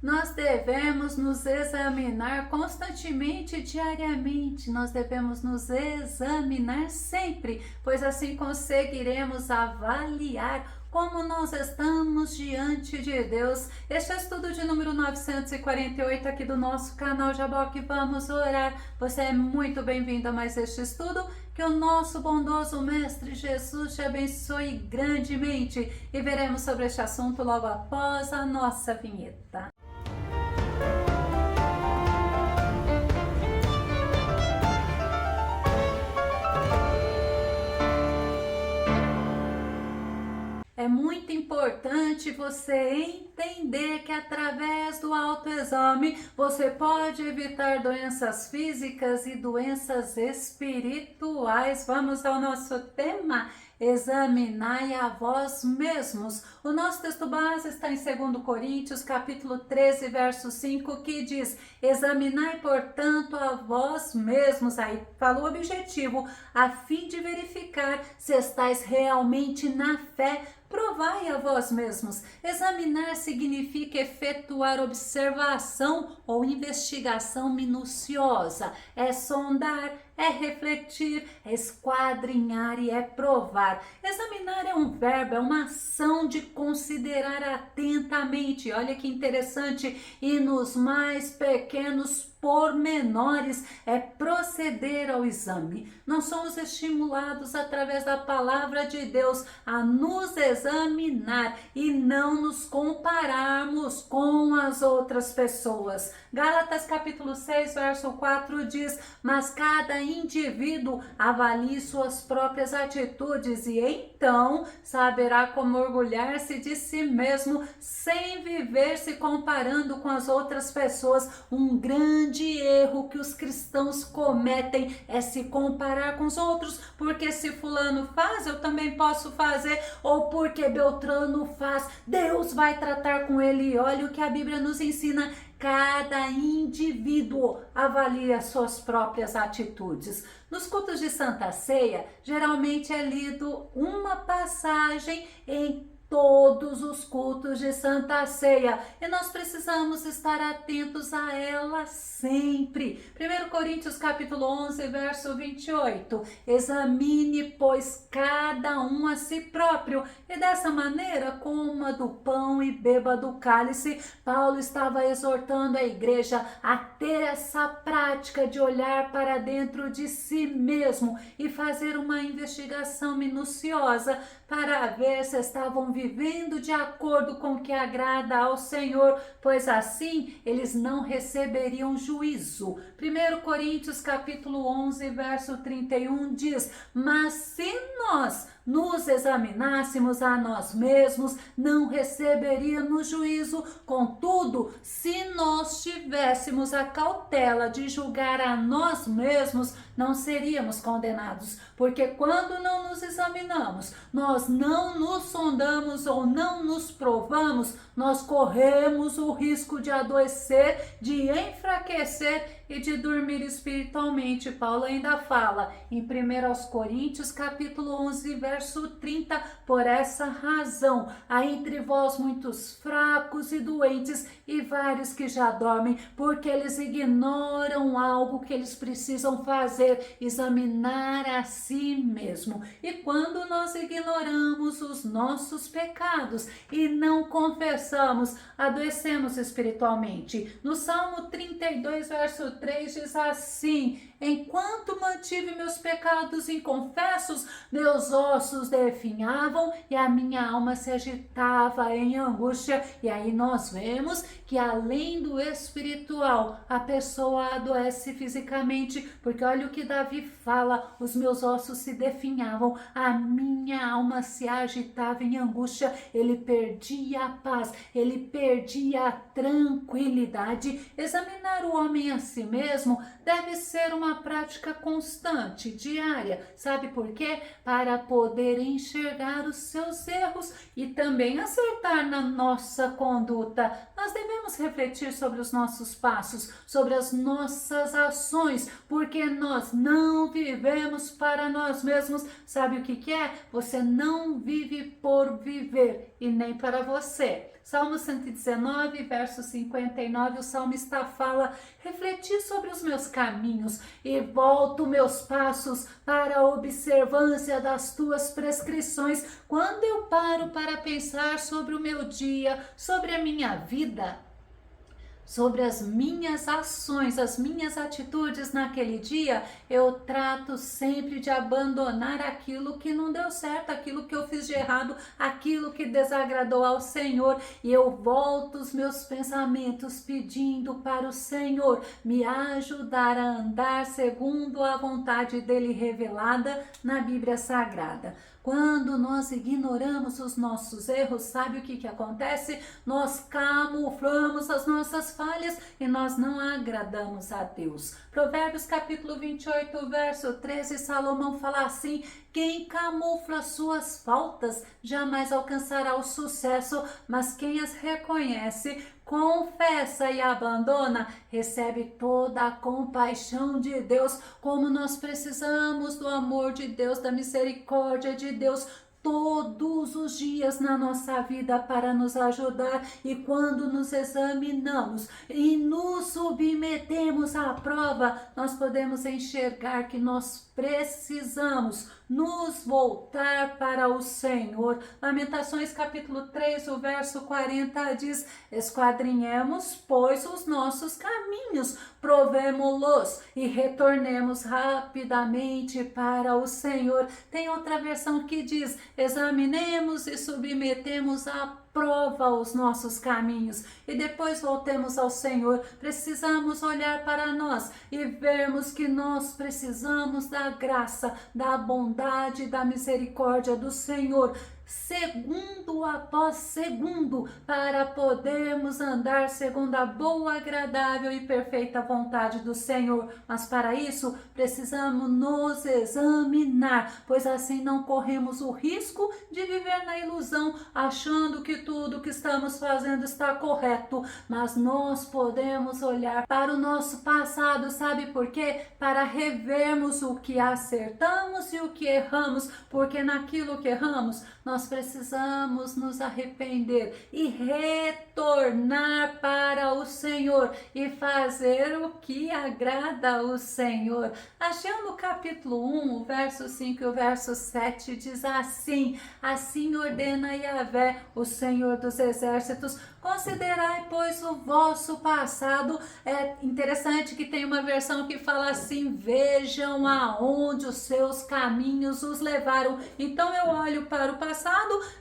Nós devemos nos examinar constantemente, diariamente. Nós devemos nos examinar sempre, pois assim conseguiremos avaliar como nós estamos diante de Deus. Este é o estudo de número 948 aqui do nosso canal Jaboque. Vamos orar. Você é muito bem-vindo a mais este estudo. Que o nosso bondoso Mestre Jesus te abençoe grandemente. E veremos sobre este assunto logo após a nossa vinheta. É muito importante você entender que através do autoexame você pode evitar doenças físicas e doenças espirituais. Vamos ao nosso tema: examinai a vós mesmos. O nosso texto base está em 2 Coríntios, capítulo 13, verso 5, que diz: examinai, portanto, a vós mesmos. Aí fala o objetivo, a fim de verificar se estáis realmente na fé. Provai a vós mesmos. Examinar significa efetuar observação ou investigação minuciosa. É sondar, é refletir, é esquadrinhar e é provar. Examinar é um verbo, é uma ação de considerar atentamente. Olha que interessante. E nos mais pequenos pormenores é proceder ao exame. Nós somos estimulados através da palavra de Deus a nos examinar e não nos compararmos com as outras pessoas. Gálatas capítulo 6, verso 4 diz: mas cada indivíduo avalie suas próprias atitudes e então saberá como orgulhar-se de si mesmo sem viver se comparando com as outras pessoas. Um grande erro que os cristãos cometem é se comparar com os outros, porque se fulano faz, eu também posso fazer, ou porque Beltrano faz, Deus vai tratar com ele. E olha o que a Bíblia nos ensina: cada indivíduo avalia suas próprias atitudes. Nos cultos de Santa Ceia, geralmente é lido uma passagem em todos os cultos de Santa Ceia e nós precisamos estar atentos a ela sempre. 1 Coríntios capítulo 11, verso 28. Examine, pois, cada um a si próprio, e dessa maneira coma do pão e beba do cálice. Paulo estava exortando a igreja a ter essa prática de olhar para dentro de si mesmo e fazer uma investigação minuciosa para ver se estavam vivendo de acordo com o que agrada ao Senhor, pois assim eles não receberiam juízo. 1 Coríntios capítulo 11, verso 31 diz: mas se nós nos examinássemos a nós mesmos, não receberíamos juízo. Contudo, se nós tivéssemos a cautela de julgar a nós mesmos, não seríamos condenados, porque quando não nos examinamos, nós não nos sondamos ou não nos provamos, nós corremos o risco de adoecer, de enfraquecer e de dormir espiritualmente. Paulo ainda fala em 1 Coríntios capítulo 11, verso 30, por essa razão há entre vós muitos fracos e doentes e vários que já dormem, porque eles ignoram algo que eles precisam fazer: examinar a si mesmo. E quando nós ignoramos os nossos pecados e não confessamos, adoecemos espiritualmente. No Salmo 32, verso 3 diz assim: enquanto mantive meus pecados inconfessos, meus ossos definhavam e a minha alma se agitava em angústia. E aí nós vemos que além do espiritual, a pessoa adoece fisicamente, porque olha o que Davi fala: os meus ossos se definhavam, a minha alma se agitava em angústia. Ele perdia a paz, ele perdia a tranquilidade. Examinar o homem a si mesmo deve ser uma prática constante, diária. Sabe por quê? Para poder enxergar os seus erros e também acertar na nossa conduta. Nós devemos refletir sobre os nossos passos, sobre as nossas ações, porque nós não vivemos para nós mesmos. Sabe o que é? Você não vive por viver e nem para você. Salmo 119, verso 59, o salmista fala: refleti sobre os meus caminhos e volto meus passos para a observância das tuas prescrições. Quando eu paro para pensar sobre o meu dia, sobre a minha vida, sobre as minhas ações, as minhas atitudes naquele dia, eu trato sempre de abandonar aquilo que não deu certo, aquilo que eu fiz de errado, aquilo que desagradou ao Senhor, e eu volto os meus pensamentos pedindo para o Senhor me ajudar a andar segundo a vontade dele revelada na Bíblia Sagrada. Quando nós ignoramos os nossos erros, sabe o que acontece? Nós camuflamos as nossas falhas e nós não agradamos a Deus. Provérbios capítulo 28, verso 13, Salomão fala assim: quem camufla suas faltas jamais alcançará o sucesso, mas quem as reconhece, confessa e abandona, recebe toda a compaixão de Deus. Como nós precisamos do amor de Deus, da misericórdia de Deus todos os dias na nossa vida para nos ajudar. E quando nos examinamos e nos submetemos à prova, nós podemos enxergar que nós precisamos nos voltar para o Senhor. Lamentações capítulo 3, o verso 40 diz: esquadrinhemos, pois, os nossos caminhos, provemo-los e retornemos rapidamente para o Senhor. Tem outra versão que diz: examinemos e submetemos à prova os nossos caminhos e depois voltemos ao Senhor. Precisamos olhar para nós e vermos que nós precisamos da graça, da bondade, da misericórdia do Senhor, segundo após segundo, para podermos andar segundo a boa, agradável e perfeita vontade do Senhor. Mas para isso precisamos nos examinar, pois assim não corremos o risco de viver na ilusão, achando que tudo que estamos fazendo está correto. Mas nós podemos olhar para o nosso passado, sabe por quê? Para revermos o que acertamos e o que erramos, porque naquilo que erramos nós precisamos nos arrepender e retornar para o Senhor e fazer o que agrada ao Senhor. Ageu no capítulo 1, o verso 5 e o verso 7 diz assim: assim ordena Yahvé, o Senhor dos exércitos, considerai, pois, o vosso passado. É interessante que tem uma versão que fala assim: vejam aonde os seus caminhos os levaram. Então eu olho para o passado,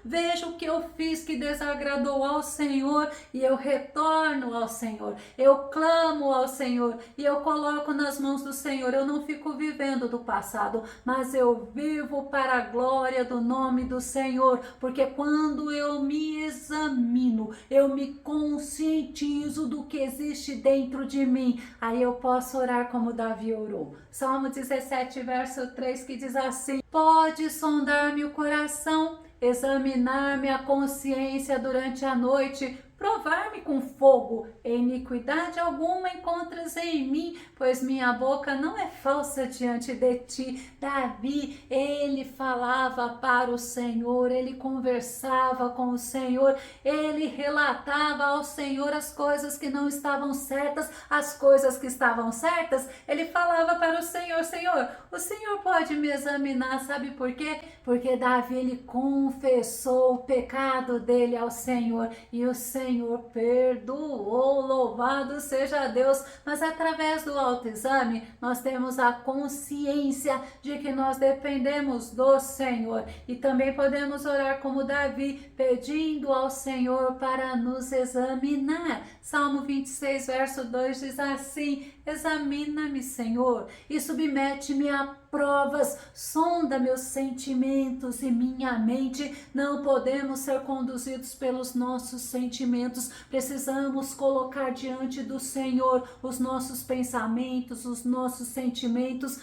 vejo o que eu fiz que desagradou ao Senhor e eu retorno ao Senhor, eu clamo ao Senhor e eu coloco nas mãos do Senhor. Eu não fico vivendo do passado, mas eu vivo para a glória do nome do Senhor, porque quando eu me examino, eu me conscientizo do que existe dentro de mim, aí eu posso orar como Davi orou. Salmo 17, verso 3, que diz assim: pode sondar-me o coração, examinar-me a consciência durante a noite, provar-me com fogo, iniquidade alguma encontras em mim, pois minha boca não é falsa diante de ti. Davi, ele falava para o Senhor, ele conversava com o Senhor, ele relatava ao Senhor as coisas que não estavam certas, as coisas que estavam certas, ele falava para o Senhor: Senhor, o Senhor pode me examinar, sabe por quê? Porque Davi, ele confessou o pecado dele ao Senhor e o Senhor perdoou, louvado seja Deus. Mas através do autoexame nós temos a consciência de que nós dependemos do Senhor e também podemos orar como Davi, pedindo ao Senhor para nos examinar. Salmo 26, verso 2 diz assim: examina-me, Senhor, e submete-me a provas, sonda meus sentimentos e minha mente. Não podemos ser conduzidos pelos nossos sentimentos, precisamos colocar diante do Senhor os nossos pensamentos, os nossos sentimentos,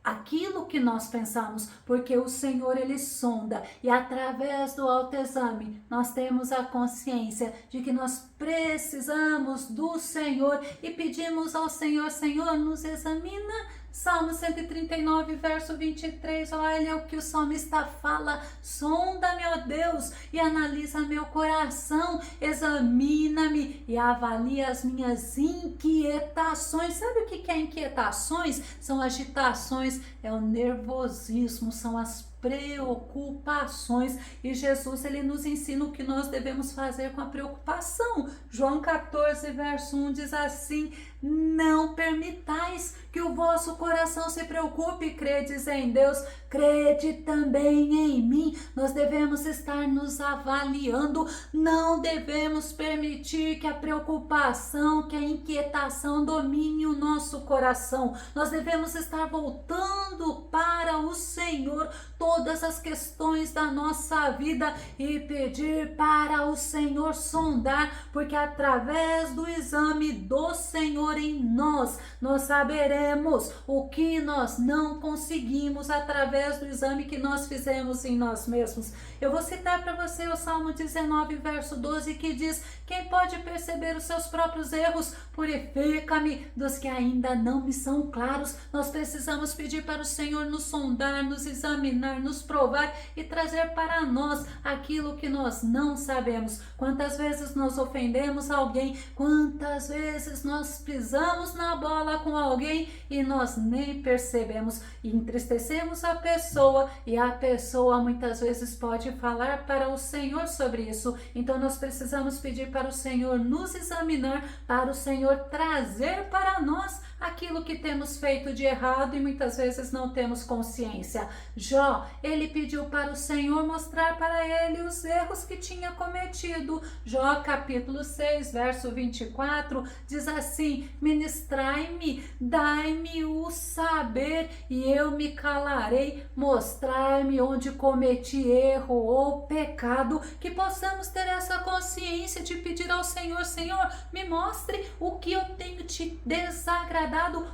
aquilo que nós pensamos, porque o Senhor, ele sonda, e através do autoexame nós temos a consciência de que nós precisamos do Senhor e pedimos ao Senhor: Senhor, nos examina. Salmo 139, verso 23, olha o que o salmista fala: sonda-me, ó Deus, e analisa meu coração, examina-me e avalia as minhas inquietações. Sabe o que é inquietações? São agitações, é o nervosismo, são as preocupações, e Jesus, ele nos ensina o que nós devemos fazer com a preocupação. João 14, verso 1 diz assim: não permitais que o vosso coração se preocupe, credes em Deus, crede também em mim. Nós devemos estar nos avaliando, não devemos permitir que a preocupação, que a inquietação domine o nosso coração. Nós devemos estar voltando para o Senhor todas as questões da nossa vida e pedir para o Senhor sondar, porque através do exame do Senhor em nós saberemos o que nós não conseguimos através do exame que nós fizemos em nós mesmos. Eu vou citar para você o Salmo 19, verso 12, que diz: quem pode perceber os seus próprios erros? Purifica-me dos que ainda não me são claros. Nós precisamos pedir para o Senhor nos sondar, nos examinar, nos provar e trazer para nós aquilo que nós não sabemos. Quantas vezes nós ofendemos alguém, quantas vezes nós pisamos na bola com alguém e nós nem percebemos, e entristecemos a pessoa, e a pessoa muitas vezes pode falar para o Senhor sobre isso. Então nós precisamos pedir para o Senhor nos examinar, para o Senhor trazer para nós aquilo que temos feito de errado e muitas vezes não temos consciência. Jó, ele pediu para o Senhor mostrar para ele os erros que tinha cometido. Jó capítulo 6, verso 24, diz assim: ministrai-me, dai-me o saber e eu me calarei, mostrai-me onde cometi erro ou pecado, que possamos ter essa consciência de pedir ao Senhor: Senhor, me mostre o que eu tenho te desagradado,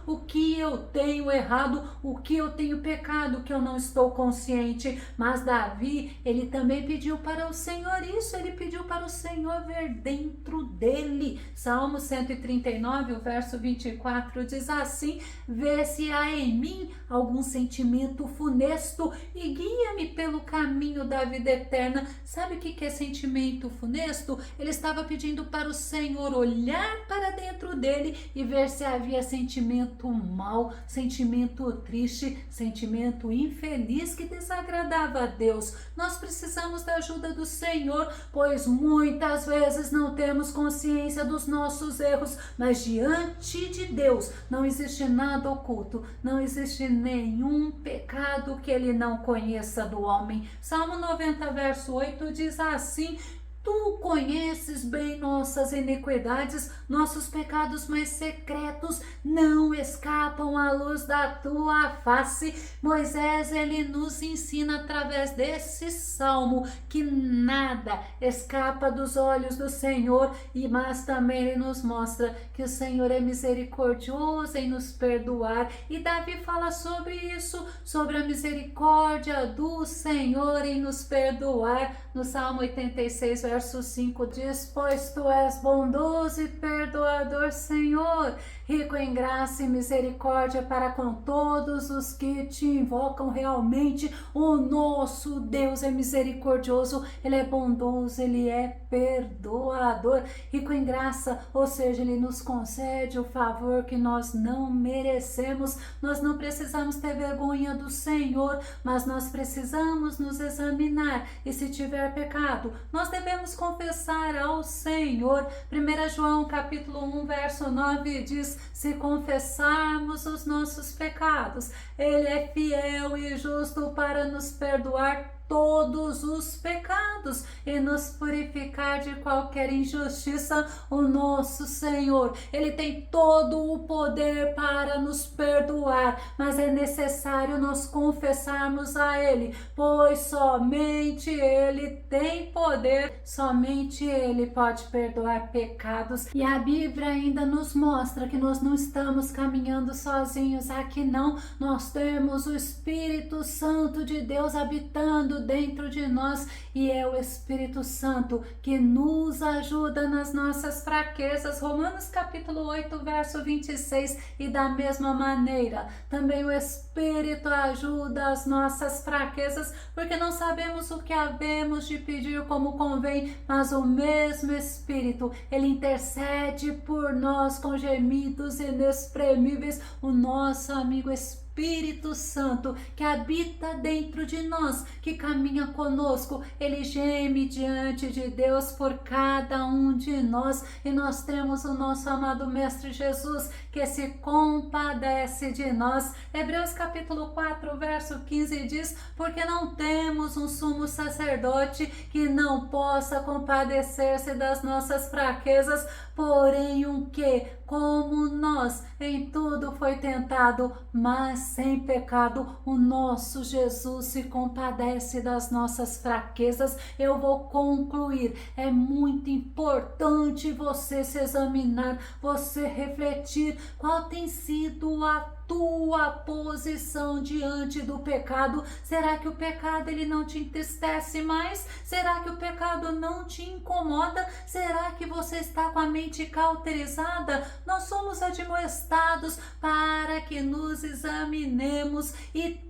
o que eu tenho errado, o que eu tenho pecado, que eu não estou consciente. Mas Davi, ele também pediu para o Senhor isso, ele pediu para o Senhor ver dentro dele. Salmo 139, o verso 24 diz assim: vê se há em mim algum sentimento funesto e guia-me pelo caminho da vida eterna. Sabe o que é sentimento funesto? Ele estava pedindo para o Senhor olhar para dentro dele e ver se havia sentimento mau, sentimento triste, sentimento infeliz que desagradava a Deus. Nós precisamos da ajuda do Senhor, pois muitas vezes não temos consciência dos nossos erros, mas diante de Deus não existe nada oculto, não existe nenhum pecado que ele não conheça do homem. Salmo 90, verso 8 diz assim: tu conheces bem nossas iniquidades, nossos pecados mais secretos não escapam à luz da tua face. Moisés, ele nos ensina através desse salmo que nada escapa dos olhos do Senhor, mas também ele nos mostra que o Senhor é misericordioso em nos perdoar. E Davi fala sobre isso, sobre a misericórdia do Senhor em nos perdoar. No Salmo 86, verso 5 diz: pois tu és bondoso e perdoador, Senhor, rico em graça e misericórdia para com todos os que te invocam. Realmente o nosso Deus é misericordioso, ele é bondoso, ele é perdoador, rico em graça, ou seja, ele nos concede o favor que nós não merecemos. Nós não precisamos ter vergonha do Senhor, mas nós precisamos nos examinar, e se tiver pecado, nós devemos confessar ao Senhor. 1 João capítulo 1, verso 9 diz: se confessarmos os nossos pecados, ele é fiel e justo para nos perdoar todos os pecados e nos purificar de qualquer injustiça. O nosso Senhor, ele tem todo o poder para nos perdoar, mas é necessário nós confessarmos a ele, pois somente ele tem poder, somente ele pode perdoar pecados. E a Bíblia ainda nos mostra que nós não estamos caminhando sozinhos aqui, não. Nós temos o Espírito Santo de Deus habitando agindo dentro de nós e é o Espírito Santo que nos ajuda nas nossas fraquezas. Romanos capítulo 8, verso 26. E da mesma maneira, também o Espírito ajuda as nossas fraquezas, porque não sabemos o que havemos de pedir como convém, mas o mesmo Espírito, ele intercede por nós com gemidos inexprimíveis. O nosso amigo Espírito Santo que habita dentro de nós, que caminha conosco, ele geme diante de Deus por cada um de nós, e nós temos o nosso amado Mestre Jesus que se compadece de nós. Hebreus capítulo 4, verso 15 diz: porque não temos um sumo sacerdote que não possa compadecer-se das nossas fraquezas, porém um que, como nós, em tudo foi tentado, mas sem pecado. O nosso Jesus se compadece das nossas fraquezas. Eu vou concluir. É muito importante você se examinar, você refletir qual tem sido a tua posição diante do pecado. Será que o pecado ele não te entristece mais? Será que o pecado não te incomoda? Será que você está com a mente cauterizada? Nós somos admoestados para que nos examinemos e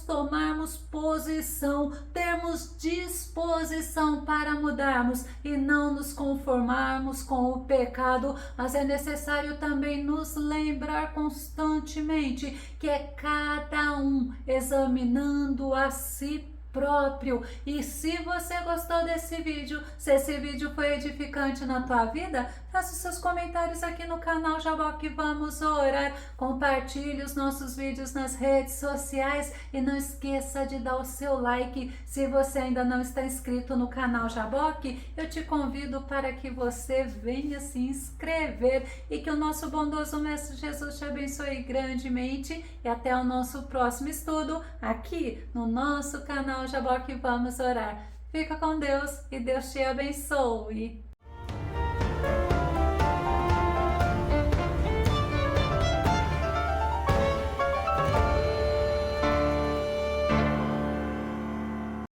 tomarmos posição, termos disposição para mudarmos e não nos conformarmos com o pecado. Mas é necessário também nos lembrar constantemente que é cada um examinando a si próprio. E se você gostou desse vídeo, se esse vídeo foi edificante na tua vida, faça os seus comentários aqui no canal Jaboque Vamos Orar, compartilhe os nossos vídeos nas redes sociais e não esqueça de dar o seu like. Se você ainda não está inscrito no canal Jaboque, eu te convido para que você venha se inscrever e que o nosso bondoso Mestre Jesus te abençoe grandemente e até o nosso próximo estudo aqui no nosso canal Jaboque Vamos Orar. Fica com Deus e Deus te abençoe.